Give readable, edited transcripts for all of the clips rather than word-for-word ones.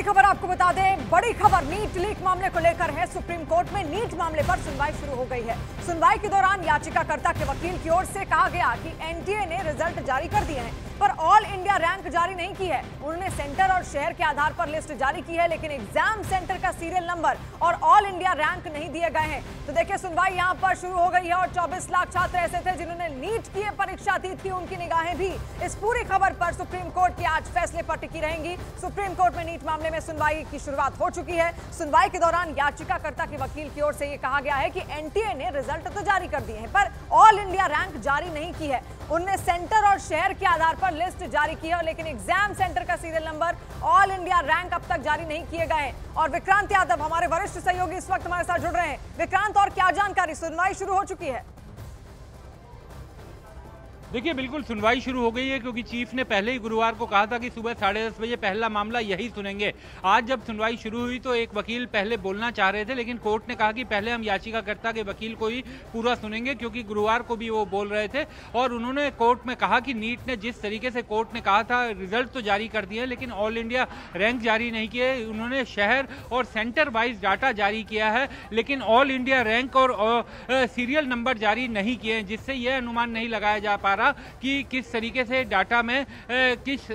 बड़ी खबर आपको बता दें, बड़ी खबर नीट लीक मामले को लेकर है। सुप्रीम कोर्ट में नीट मामले पर सुनवाई शुरू हो गई है। सुनवाई के दौरान याचिकाकर्ता के वकील की ओर से कहा गया कि एनटीए ने रिजल्ट जारी कर दिए हैं, पर ऑल इंडिया रैंक जारी नहीं की है। उन्होंने सेंटर और शहर के आधार पर लिस्ट जारी की है, लेकिन एग्जाम सेंटर का सीरियल नंबर और ऑल इंडिया रैंक नहीं दिए गए हैं। तो देखिए, सुनवाई यहां पर शुरू हो गई है और 24 लाख छात्र ऐसे थे जिन्होंने नीट की परीक्षा दी थी। उनकी निगाहें भी इस पूरी खबर पर सुप्रीम कोर्ट के आज फैसले पर टिकी रहेंगी। सुप्रीम कोर्ट में नीट मामले में सुनवाई की शुरुआत हो चुकी है। सुनवाई के दौरान याचिकाकर्ता के वकील की ओर से यह कहा गया है कि एनटीए ने रिजल्ट तो जारी कर दिए हैं, पर ऑल इंडिया रैंक जारी नहीं की है। उनने सेंटर और शहर के आधार पर लिस्ट जारी की है, लेकिन एग्जाम सेंटर का serial number, all India rank अब तक जारी नहीं किए गए हैं। और विक्रांत यादव हमारे वरिष्ठ सहयोगी इस वक्त हमारे साथ जुड़ रहे हैं। विक्रांत, और क्या जानकारी, सुनवाई शुरू हो चुकी है? देखिए, बिल्कुल सुनवाई शुरू हो गई है, क्योंकि चीफ ने पहले ही गुरुवार को कहा था कि सुबह 10:30 बजे पहला मामला यही सुनेंगे। आज जब सुनवाई शुरू हुई तो एक वकील पहले बोलना चाह रहे थे, लेकिन कोर्ट ने कहा कि पहले हम याचिकाकर्ता के वकील को ही पूरा सुनेंगे, क्योंकि गुरुवार को भी वो बोल रहे थे। और उन्होंने कोर्ट में कहा कि नीट ने जिस तरीके से कोर्ट ने कहा था रिजल्ट तो जारी कर दिए, लेकिन ऑल इंडिया रैंक जारी नहीं किए। उन्होंने शहर और सेंटर वाइज डाटा जारी किया है, लेकिन ऑल इंडिया रैंक और सीरियल नंबर जारी नहीं किए हैं, जिससे यह अनुमान नहीं लगाया जा पा रहा कि किस तरीके से डाटा में किस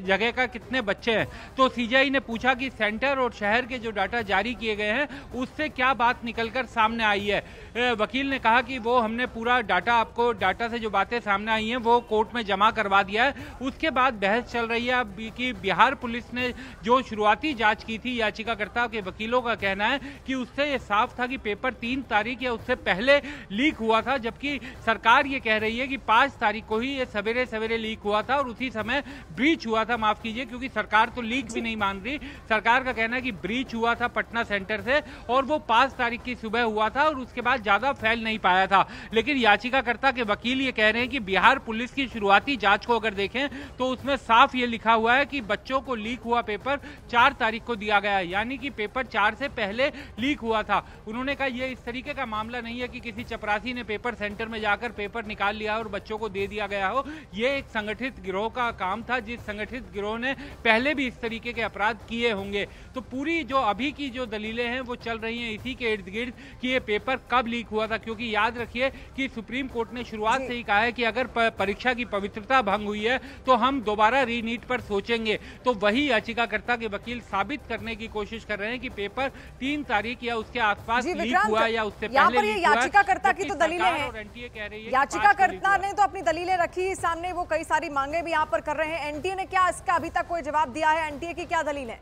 जगह का कितने बच्चे हैं। तो सीजीआई ने पूछा कि सेंटर और शहर के जो डाटा जारी किए गए हैं उससे क्या बात निकलकर सामने आई है। वकील ने कहा कि वो हमने पूरा डाटा, आपको डाटा से जो बातें सामने आई हैं वो कोर्ट में जमा करवा दिया है। उसके बाद बहस चल रही है कि बिहार पुलिस ने जो शुरुआती जांच की थी, याचिकाकर्ता के वकीलों का कहना है कि उससे ये साफ था कि पेपर 3 तारीख या उससे पहले लीक हुआ था, जबकि सरकार ये कह रही है कि 5 तारीख को ही ये सवेरे सवेरे लीक हुआ था और उसी समय ब्रीच हुआ था। माफ कीजिए, क्योंकि सरकार तो लीक भी नहीं मान रही। सरकार का कहना है कि ब्रीच हुआ था पटना सेंटर से और वो 5 तारीख की सुबह हुआ था और उसके बाद ज्यादा फैल नहीं पाया था। लेकिन याचिकाकर्ता के वकील ये कह रहे हैं कि बिहार पुलिस की शुरुआती जांच को अगर देखें तो उसमें साफ ये लिखा हुआ है कि बच्चों को लीक हुआ पेपर 4 तारीख को दिया गया है, यानी कि पेपर 4 से पहले लीक हुआ था। उन्होंने कहा यह इस तरीके का मामला नहीं है कि किसी चपरासी ने पेपर सेंटर में जाकर पेपर निकाल लिया और बच्चों को दे दिया गया हो। ये एक संगठित गिरोह का काम था, जिस संगठित गिरोह ने पहले भी इस तरीके के अपराध किए होंगे। तो पूरी जो अभी की जो दलीलें हैं वो चल रही हैं इसी के इर्द गिर्द कि ये पेपर कब लीक हुआ था, क्योंकि याद रखिए कि सुप्रीम कोर्ट ने शुरुआत से ही कहा है कि अगर परीक्षा की पवित्रता भंग हुई है तो हम दोबारा रीनीट पर सोचेंगे। तो वही याचिकाकर्ता के वकील साबित करने की कोशिश कर रहे हैं कि पेपर 3 तारीख या उसके आसपास लीक हुआ या उससे पहले लीक हुआ। याचिकाकर्ता की तो दलीलें हैं, एनटीए कह रही है, याचिकाकर्ता ने तो अपनी दलीलें रखी सामने, वो कई सारी मांगे भी यहाँ पर कर रहे हैं। एनटीए ने क्या इसका अभी तक कोई जवाब दिया है? एनटीए की क्या दलील है?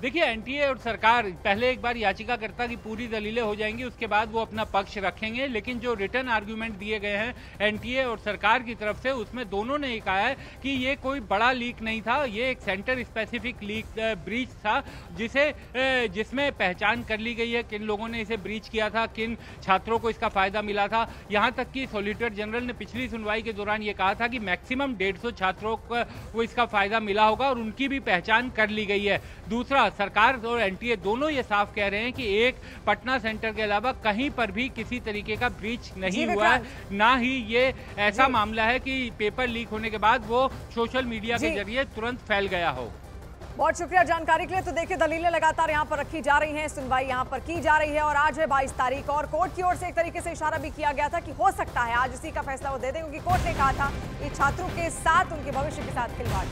देखिए, एनटीए और सरकार पहले एक बार याचिकाकर्ता की पूरी दलीलें हो जाएंगी, उसके बाद वो अपना पक्ष रखेंगे। लेकिन जो रिटर्न आर्गुमेंट दिए गए हैं एनटीए और सरकार की तरफ से, उसमें दोनों ने ये कहा है कि ये कोई बड़ा लीक नहीं था, ये एक सेंटर स्पेसिफिक लीक ब्रीच था, जिसमें पहचान कर ली गई है किन लोगों ने इसे ब्रीच किया था, किन छात्रों को इसका फायदा मिला था। यहाँ तक कि सॉलिसिटर जनरल ने पिछली सुनवाई के दौरान ये कहा था कि मैक्सिमम 150 छात्रों को इसका फायदा मिला होगा और उनकी भी पहचान कर ली गई है। दूसरा, सरकार और एनटीए दोनों ये साफ कह रहे हैं कि एक पटना सेंटर के अलावा कहीं पर भी किसी तरीके का ब्रीच नहीं हुआ है, ना ही ये ऐसा मामला है कि पेपर लीक होने के बाद वो सोशल मीडिया के जरिए तुरंत फैल गया हो। बहुत शुक्रिया जानकारी के लिए। तो देखिए, दलीलें लगातार यहाँ पर रखी जा रही हैं, सुनवाई यहाँ पर की जा रही है और आज है 22 तारीख और कोर्ट की ओर से एक तरीके से इशारा भी किया गया था कि हो सकता है आज इसी का फैसला वो दे दें, क्योंकि कोर्ट ने कहा था कि छात्रों के साथ, उनके भविष्य के साथ खिलवाड़